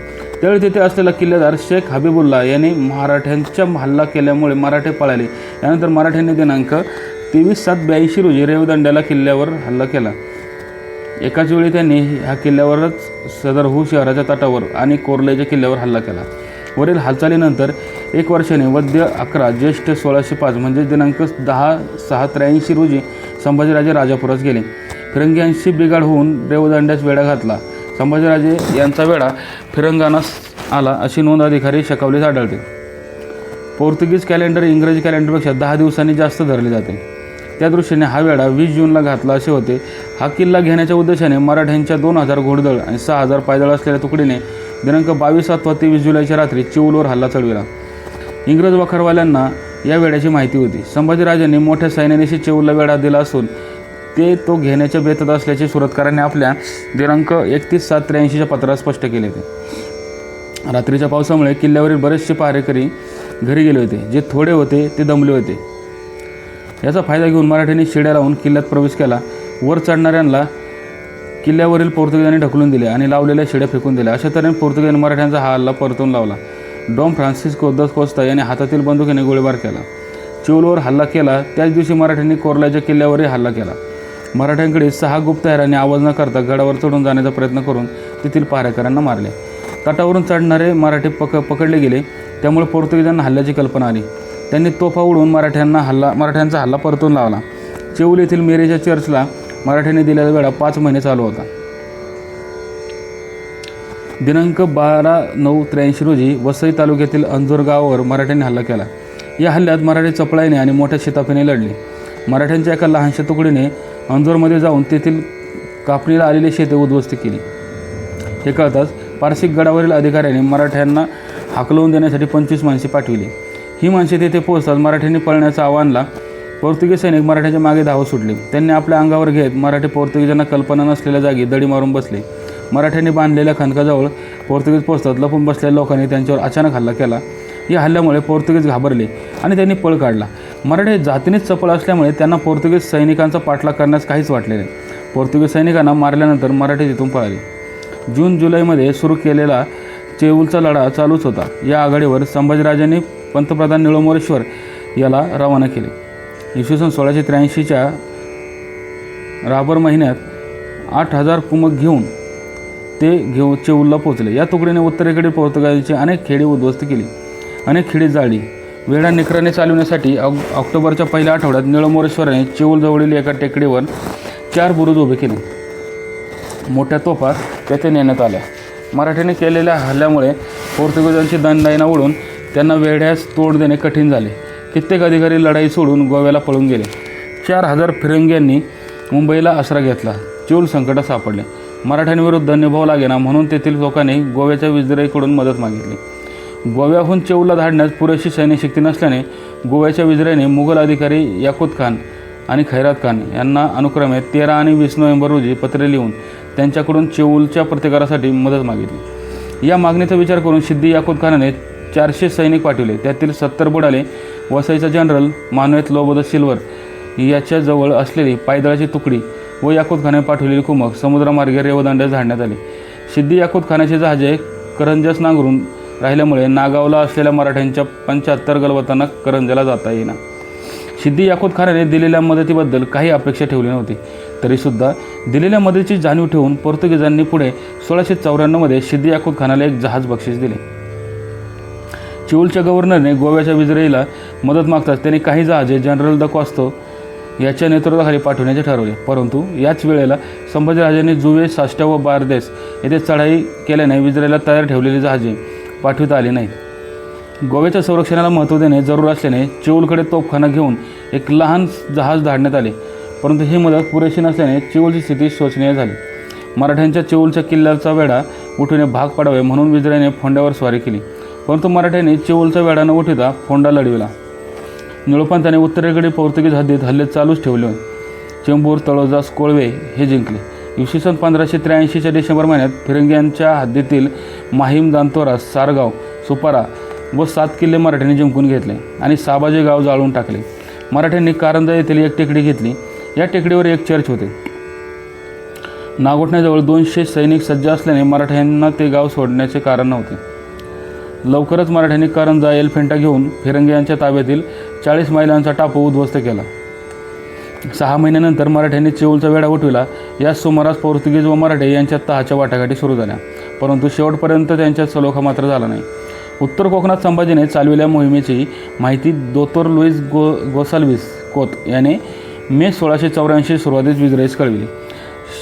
त्यावेळी तिथे असलेला किल्लेदार शेख हबीबुल्ला यांनी मराठ्यांच्या हल्ला केल्यामुळे मराठे पळाले. यानंतर मराठ्यांनी दिनांक 23/7/82 रोजी रेवदंड्याला किल्ल्यावर हल्ला केला. एकाच वेळी त्यांनी ह्या किल्ल्यावरच सदरहू शहराच्या तटावर आणि कोर्लेच्या किल्ल्यावर हल्ला केला. वरील हालचालीनंतर 1 वर्षाने वद्य 11 ज्येष्ठ 1605 म्हणजे दिनांक 10/6/83 रोजी संभाजीराजे राजापुरात गेले. फिरंग्यांशी बिघाड होऊन रेवदंड्यास वेढा घातला. संभाजीराजे यांचा वेढा फिरंगानास आला अशी नोंद अधिकारी शकावलीस आढळते. पोर्तुगीज कॅलेंडर इंग्रजी कॅलेंडरपेक्षा 10 दिवसांनी जास्त धरले जाते. त्या दृष्टीने हा वेढा 20 जूनला घातला असे होते. हा किल्ला घेण्याच्या उद्देशाने मराठ्यांच्या 2000 घोडदळ आणि 6000 पायदळ असलेल्या तुकडीने दिनांक 22 अथवा 23 जुलैच्या रात्री चेऊलवर हल्ला चढविला. इंग्रज वखारवाल्यांना या वेढ्याची माहिती होती. संभाजीराजांनी मोठ्या सैन्यानिशी चेऊलला वेढा दिला असून ते तो घेण्याच्या बेतात असल्याचे सुरतकारांनी आपल्या दिनांक 31/7/83च्या पत्रात स्पष्ट केले होते. रात्रीच्या पावसामुळे किल्ल्यावरील बरेचसे पहारेकरी घरी गेले होते. जे थोडे होते ते दमले होते. याचा फायदा घेऊन मराठ्यांनी शिड्या लावून किल्ल्यात प्रवेश केला. वर चढणाऱ्यांना किल्ल्यावरील पोर्तुगीजांनी ढकलून दिले आणि लावलेल्या शिड्या फेकून दिल्या. अशा तऱ्हेने पोर्तुगीजांनी मराठ्यांचा हा हल्ला परतून लावला. डॉन फ्रान्सिस्को द कोस्टा यांनी हातातील बंदुकीने गोळीबार केला. चेऊलवर हल्ला केला. त्याच दिवशी मराठ्यांनी कोर्ल्याच्या किल्ल्यावरही हल्ला केला. मराठ्यांकडे 6 गुप्तहेरांनी आवाज न करता गडावर चढून जाण्याचा प्रयत्न करून तेथील पहारेकऱ्यांना मारले. तटावरून चढणारे मराठे पकडले गेले. त्यामुळे पोर्तुगीजांना हल्ल्याची कल्पना आली. त्यांनी तोफा उडवून मराठ्यांचा हल्ला परतून लावला. चेऊल येथील मेरीच्या चर्चला मराठ्यांनी दिलेला वेढा 5 महिने चालू होता. दिनांक 12/9/83 रोजी वसई तालुक्यातील अंजोर गावावर मराठ्यांनी हल्ला केला. या हल्ल्यात मराठी चपळाईने आणि मोठ्या शिताफीने लढले. मराठ्यांच्या एका लहानशा तुकडीने अंजोरमध्ये जाऊन तेथील कापणीला आलेली शेते उद्ध्वस्त केली. हे कळताच पारसिक गडावरील अधिकाऱ्यांनी मराठ्यांना हाकलवून देण्यासाठी 25 माणसे पाठविली. ही माणसे तेथे पोहोचताच मराठ्यांनी पळण्याचा आव्हानला पोर्तुगीज सैनिक मराठ्यांच्या मागे धावत सुटले. त्यांनी आपल्या अंगावर घेत मराठी पोर्तुगीजांना कल्पना नसलेल्या जागी दडी मारून बसले. मराठ्यांनी बांधलेल्या खणकाजवळ पोर्तुगीज पोहोचतात लपून बसलेल्या लोकांनी त्यांच्यावर अचानक हल्ला केला. या हल्ल्यामुळे पोर्तुगीज घाबरले आणि त्यांनी पळ काढला. मराठी जातीनेच चपळ असल्यामुळे त्यांना पोर्तुगीज सैनिकांचा पाठलाग करण्यास काहीच वाटले नाही. पोर्तुगीज सैनिकांना मारल्यानंतर मराठी तिथून पळाले. जून-जुलैमध्ये सुरू केलेला चेऊलचा लढा चालूच होता. या आघाडीवर संभाजीराजांनी पंतप्रधान निळोमोरेश्वर याला रवाना केले. इसवी सन 1683च्या राबर महिन्यात 8000 कुमक घेऊन चेऊलला पोहोचले. या तुकडीने उत्तरेकडील पोर्तुगालची अनेक खेडी उद्ध्वस्त केली. अनेक खेडी जाळली. वेढा निकराने चालविण्यासाठी ऑक्टोबरच्या पहिल्या आठवड्यात निळोमोरेश्वराने चेऊलजवळील एका टेकडीवर 4 बुरुज उभे केले. मोठ्या तोफा तेथे नेण्यात आल्या. मराठ्यांनी केलेल्या हल्ल्यामुळे पोर्तुगीजांची दंडायना उडून त्यांना वेढ्यास तोड देणे कठीण झाले. कित्येक अधिकारी लढाई सोडून गोव्याला पळून गेले. 4000 फिरंग्यांनी मुंबईला आसरा घेतला. चेऊल संकटात सापडले. मराठ्यांविरुद्ध निभाव लागेना म्हणून तेथील लोकांनी गोव्याच्या विजराईकडून मदत मागितली. गोव्याहून चेऊलला धाडण्यास पुरेशी सैन्यशक्ती नसल्याने गोव्याच्या विजराईने मुघल अधिकारी याकूत खान आणि खैरात खान यांना अनुक्रमे 13 आणि 20 नोव्हेंबर रोजी पत्रे लिहून त्यांच्याकडून चेऊलच्या प्रतिकारासाठी मदत मागितली. या मागणीचा विचार करून सिद्दी याकूत खानाने 400 सैनिक पाठवले. त्यातील 70 बुडाले. वसईचा जनरल मानवेत लोबोद सिल्वर याच्याजवळ असलेली पायदळाची तुकडी व याकूत खानाने पाठवलेली कुमक समुद्रमार्गे रेवदंड्यास धाडण्यात आली. सिद्दी याकूत खानाची जहाजे करंजास नांगरून राहिल्यामुळे नागावला असलेल्या मराठ्यांच्या 75 गलबतांना करंजाला जाता येईना. सिद्दी याकूत खानाने दिलेल्या मदतीबद्दल काही अपेक्षा ठेवली नव्हती. तरीसुद्धा दिलेल्या मदतीची जाणीव ठेवून पोर्तुगीजांनी पुढे 1694मध्ये सिद्दी याकूत खानाला एक जहाज बक्षीस दिले. चेऊलच्या गव्हर्नरने गोव्याच्या विजराईला मदत मागताच त्यांनी काही जहाजे जनरल द कॉस्तो याच्या नेतृत्वाखाली पाठवण्याचे ठरवले. परंतु याच वेळेला संभाजीराजांनी जुवे, साष्ट्या व बारदेस येथे चढाई केल्याने विजराईला तयार ठेवलेली जहाजे पाठविता आली नाही. गोव्याच्या संरक्षणाला महत्त्व देणे जरूर असल्याने चेऊलकडे तोफखाना घेऊन एक लहान जहाज धाडण्यात आले. परंतु ही मदत पुरेशी नसल्याने चेऊलची स्थिती शोचनीय झाली. मराठ्यांच्या चेऊलच्या किल्ल्याचा वेढा उठविणे भाग पडावे म्हणून विजराईने फोंड्यावर स्वारी केली. परंतु मराठ्यांनी चेऊलचा वेढा न उठविता फोंडा लढविला. निळोपंतांनी उत्तरेकडील पोर्तुगीज हद्दीत हल्ले चालूच ठेवले. चेंबूर, तळोजा, कोळवे हे जिंकले. इसवी सन 1583च्या डिसेंबर महिन्यात फिरंग्यांच्या हद्दीतील माहीम, दांतोरा, सारगाव, सुपारा व 7 किल्ले मराठ्यांनी जिंकून घेतले आणि साबाजी गाव जाळून टाकले. मराठ्यांनी कारंजा येथील एक टेकडी घेतली. या टेकडीवर एक चर्च होते. नागोठण्याजवळ 200 सैनिक सज्ज असल्याने मराठ्यांना ते गाव सोडण्याचे कारण नव्हते. लवकरच मराठ्यांनी कारंजा एलिफंटा घेऊन फिरंगी यांच्या ताब्यातील 40 मैलांचा टापू उद्ध्वस्त केला. 6 महिन्यानंतर मराठ्यांनी चेऊलचा वेढा उठविला. या सुमारास पोर्तुगीज व मराठे यांच्यात तहाच्या वाटाघाटी सुरू झाल्या, परंतु शेवटपर्यंत त्यांच्यात सलोखा मात्र झाला नाही. उत्तर कोकणात संभाजीने चालविलेल्या मोहिमेची माहिती दोतोर लुईस गोसाल्विस कोत याने मे 1684 सुरुवातीस विजराईस कळविली.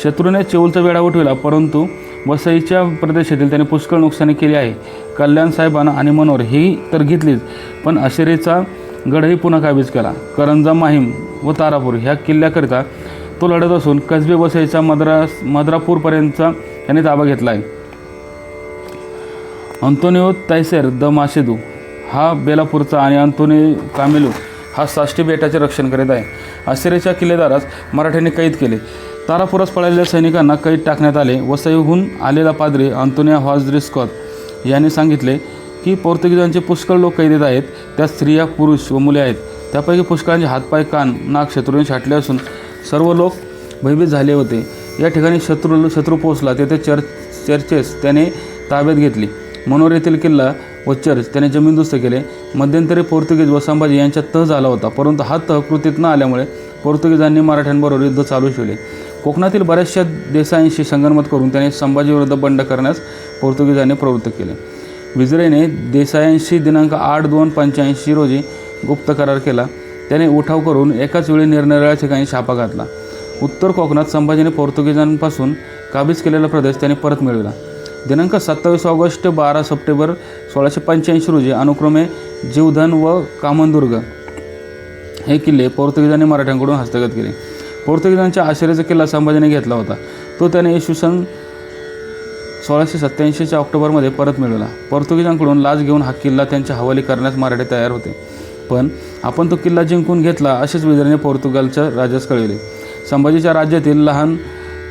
शत्रूने चेऊलचा वेढा उठविला, परंतु वसईच्या प्रदेशातील त्याने पुष्कळ नुकसानी केली आहे. कल्याण साहेबांना आणि मनोर ही तर घेतलीच, पण अशिरेचा गडही पुन्हा काबीज केला. करंजा, माहीम व तारापूर ह्या किल्ल्याकरिता तो लढत असून कसबे वसईचा मद्रापूरपर्यंतचा त्याने ताबा घेतला आहे. अंतोनियो तैसेर द मासेदू हा बेलापूरचा आणि अंतोनी कामेलू हा साष्टी बेटाचे रक्षण करीत आहे. अशिरेच्या किल्लेदारास मराठ्यांनी कैद केले. तारापुरास पळालेल्या सैनिकांना कैद टाकण्यात आले. वसईहून आलेला पाद्री अंतोनिया हॉजरिस्कॉत यांनी सांगितले की पोर्तुगीजांचे पुष्कळ लोक कैदेत आहेत. त्यात स्त्रिया, पुरुष व मुले आहेत. त्यापैकी पुष्कळांचे हातपाय, कान, नाक शत्रूने छाटले असून सर्व लोक भयभीत झाले होते. या ठिकाणी शत्रू पोहोचला. तेथे चर्चेस त्याने ताब्यात घेतली. मनोर येथील किल्ला व चर्च त्याने जमीनदोस्त केले. मध्यंतरी पोर्तुगीज व संभाजी यांच्यात तह झाला होता, परंतु हा तह कृतीत न आल्यामुळे पोर्तुगीजांनी मराठ्यांबरोबर युद्ध चालू ठेवले. कोकणातील बऱ्याचशा देसाईंशी संगनमत करून त्याने संभाजीविरुद्ध बंड करण्यास पोर्तुगीजांनी प्रवृत्त केले. विजराईने देसायांशी दिनांक 8/2/85 रोजी गुप्त करार केला. त्याने उठाव करून एकाच वेळी निरनिराळ्या ठिकाणी छापा घातला. उत्तर कोकणात संभाजीने पोर्तुगीजांपासून काबीज केलेला प्रदेश त्याने परत मिळवला. दिनांक 27 ऑगस्ट 12 सप्टेंबर 1685 रोजी अनुक्रमे जीवधन व कामनदुर्ग हे किल्ले पोर्तुगीजांनी मराठ्यांकडून हस्तगत केले. पोर्तुगीजांच्या आशिरेचा किल्ला संभाजीने घेतला होता. तो त्याने इसवी सन 1687च्या ऑक्टोबरमध्ये परत मिळवला. पोर्तुगीजांकडून लाच घेऊन हा किल्ला त्यांच्या हवाली करण्यास मराठे तयार होते, पण आपण तो किल्ला जिंकून घेतला असेच विजराईने पोर्तुगालच्या राजास कळविले. संभाजीच्या राज्यातील लहान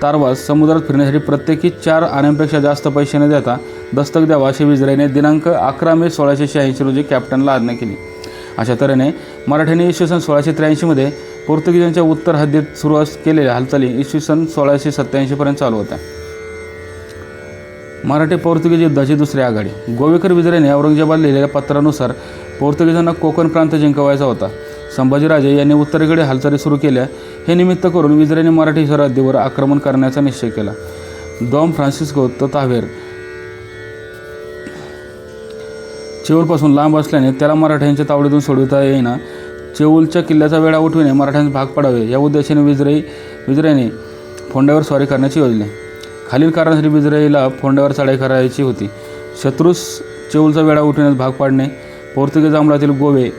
तारवास समुद्रात फिरण्यासाठी प्रत्येकी 4 आण्यांपेक्षा जास्त पैसे न देता दस्तक द्यावा अशी विजराईने दिनांक 11 मे 1686 रोजी कॅप्टनला आज्ञा केली. अशा तऱ्हेने मराठ्यांनी इसवी सन 1683मध्ये पोर्तुगीजांच्या उत्तर हद्दीत सुरू केलेल्या हालचाली इसवी सन 1687पर्यंत चालू होत्या. मराठी पोर्तुगीज युद्धाची दुसरी आघाडी. गोवेकर विजराईने औरंगजेबाला लिहिलेल्या पत्रानुसार पोर्तुगीजांना कोकण प्रांत जिंकवायचा होता. संभाजीराजे यांनी उत्तरेकडे हालचाली सुरू केल्या. हे निमित्त करून विजराईने मराठी सरहद्दीवर आक्रमण करण्याचा निश्चय केला. डॉन फ्रान्सिस्को तावेर चेऊलपासून लांब असल्याने त्याला मराठ्यांच्या तावडीतून सोडविता येईना. चेऊलच्या किल्ल्याचा वेढा उठविणे मराठ्यांस भाग पडावे या उद्देशाने विजराईने फोंड्यावर स्वारी करण्याची योजले. खालील कारणासाठी विजराईला फोंड्यावर चढाई करायची होती. शत्रूस चेऊलचा वेढा उठविण्यास भाग पाडणे, पोर्तुगीज अंमलातील गोवे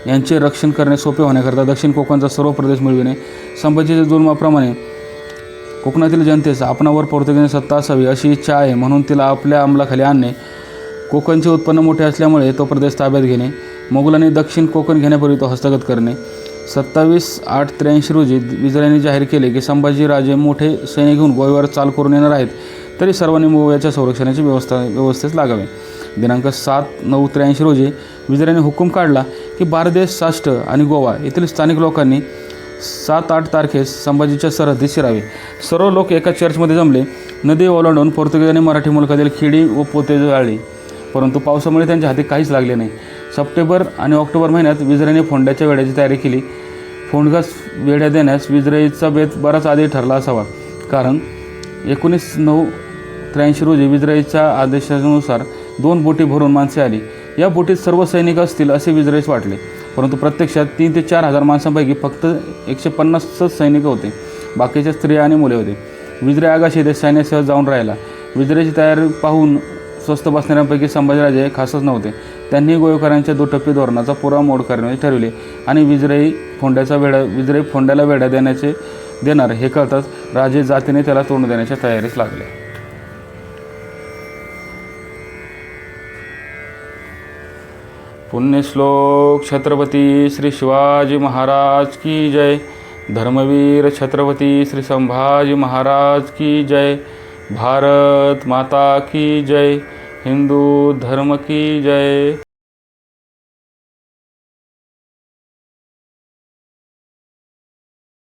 यांचे रक्षण करणे सोपे होण्याकरता दक्षिण कोकणचा सर्व प्रदेश मिळविणे, संभाजीच्या जुलमाप्रमाणे कोकणातील जनतेस आपणावर पोर्तुगीज सत्ता असावी अशी इच्छा आहे म्हणून तिला आपल्या अंमलाखाली आणणे, कोकणचे उत्पन्न मोठे असल्यामुळे तो प्रदेश ताब्यात घेणे, मोगलांनी दक्षिण कोकण घेण्यापूर्वी तो हस्तगत करणे. 27/8/83 रोजी विजराईने जाहीर केले की संभाजीराजे मोठे सैन्य घेऊन गोव्यावर चाल करून येणार आहेत, तरी सर्वांनी गोव्याच्या संरक्षणाची व्यवस्थेस लागावे. दिनांक 7/9/83 रोजी विजराईने हुकूम काढला की बारदेश, साष्ट आणि गोवा येथील स्थानिक लोकांनी 7-8 तारखेस संभाजीच्या सरहद्दीत शिरावे. सर्व लोक एका चर्चमध्ये जमले. नदी ओलांडून पोर्तुगीजांनी मराठी मुलखातील खेडी व पोते जाळली, परंतु पावसामुळे त्यांच्या हाती काहीच लागले नाही. सप्टेंबर आणि ऑक्टोबर महिन्यात विजराईने फोंड्याच्या वेढ्याची तयारी केली. फोंडघास वेढ्या देण्यास विजराईचा बेत बराच आधी ठरला असावा, कारण 19/9/83 रोजी विजराईच्या आदेशानुसार 2 बोटी भरून माणसे आली. या बोटीत सर्व सैनिक असतील असे विजराईस वाटले, परंतु प्रत्यक्षात 3 ते 4 हजार माणसांपैकी फक्त 150 सैनिक होते. बाकीच्या स्त्रिया आणि मुले होते. विजराई आगाशी येथे सैन्यासह जाऊन राहिला. विजराईची तयारी पाहून स्वस्थ बसणाऱ्यांपैकी संभाजीराजे खासच नव्हते. त्यांनी गोवेकरांच्या दुटप्पी धोरणाचा पुरा मोड करण्याचे ठरविले आणि विजराई फोंड्याला वेढा देणार हे कळताच राजे जातीने त्याला तोंड देण्याच्या तयारीस लागले. पुण्यश्लोक. छत्रपती श्री शिवाजी महाराज की जय. धर्मवीर छत्रपती श्री संभाजी महाराज की जय. भारत माता की जय. हिंदू धर्म की जय.